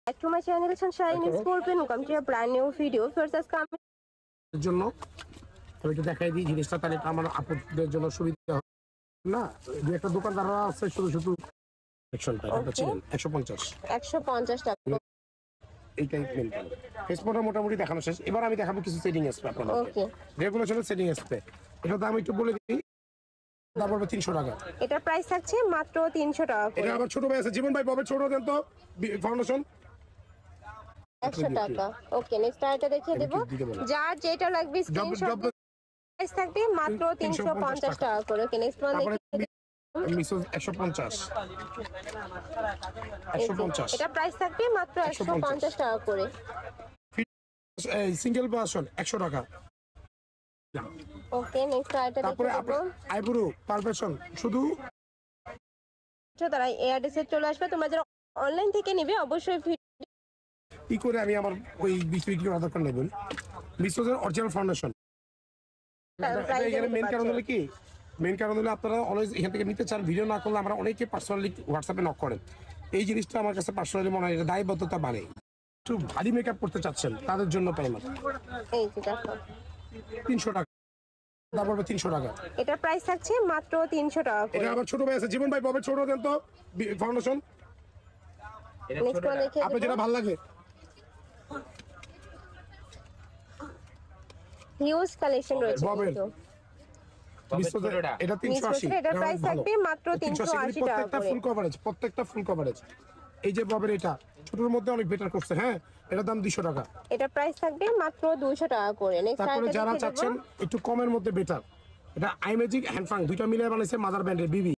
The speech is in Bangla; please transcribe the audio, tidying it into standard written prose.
Back to my channel Sunshine is Scorpion. Welcome to a brand new video. First, as come জন্য আমি একটু দেখাই দিই জিনিসটা, তাহলে আমার আপুদের জন্য সুবিধা হবে না। যে একটা দোকানদার আছে শুধু শুধু সেকশনটা এটা ছিলেন 150 150 টাকা। এইটাই মেন পয়েন্ট। ফেসবুকটা মোটামুটি দেখানো শেষ। এবার আমি দেখাবো কিছু সেটিং স্প্রে আপনাদের। ওকে, রেগুলেশনের সেটিং স্প্রে। এটা দাম একটু বলে দিই, দাম পড়বে 300 টাকা। এটা প্রাইস থাকছে মাত্র 300 টাকা এটা করে। আবার ছোট ভাই আছে জীবন ভাই, ববে ছোট দেন তো ফাউন্ডেশন 100 টাকা। ওকে, নেক্সট আইটা দেখিয়ে দেব। যার যেটা লাগবে স্ক্রিনশট প্রাইস থাকবে মাত্র 350 টাকা করে। ওকে, নেক্সট ওয়ান দেখিয়ে মিসেস 150 150 এটা প্রাইস থাকবে মাত্র 150 টাকা করে। এই সিঙ্গেল ভার্সন 100 টাকা। ওকে, নেক্সট আইটা তারপরে দেখিয়ে দেব। আইব্রো পারফেকশন শুধু তারা এয়ারটেসে চলে আসবে। তোমরা যারা অনলাইন থেকে নেবে অবশ্যই কি করে আমি আমার ওই বিক্রি করার দরকার নেই বল। মিসেসের অরিজিনাল ফাউন্ডেশন মেন কারণ হলো কি, মেন কারণ হলো আপনারা অলওয়েজ এখান থেকে নিতে চান। ভিডিও না করলে আমরা অনেকে পার্সোনালি হোয়াটসঅ্যাপে নক করেন। এই জিনিসটা আমার কাছে পার্সোনালি মনে হয় এটা দায়বদ্ধতা বাড়ে। একটু ভারী মেকআপ করতে চাচ্ছেন তাদের জন্য পাই মাত্র এই যে দেখো 300 টাকা। দাম পড়বে 300 টাকা। এটা প্রাইস থাকছে মাত্র 300 টাকা করে। এটা আবার ছোট ভাই আছে জীবন ভাই, ববে ছোট দেন তো ফাউন্ডেশন নেক্সট ওয়ান দেখিয়ে আপনার যেটা দেব। ভালো লাগে। হিউজ কালেকশন রয়েছে ববের। কিন্তু। এটা 380। এটা প্রাইস থাকবে মাত্র 380 টাকা প্রত্যেকটা করে। ফুল কভারেজ, প্রত্যেকটা ফুল কভারেজ। এই যে ববের এটা ছোটর মধ্যে অনেক বেটার করছে। হ্যাঁ, এটার দাম 200 টাকা। এটা প্রাইস থাকবে মাত্র 200 টাকা করে। নেক্সট তারপরে আইটা যারা দেখিয়ে চাচ্ছেন দেব। একটু কমের মধ্যে বেটার, এটা আইম্যাজিক হ্যান্ডফাং দুইটা মিলে বানাইছে মাদার ব্র্যান্ডের বিবি।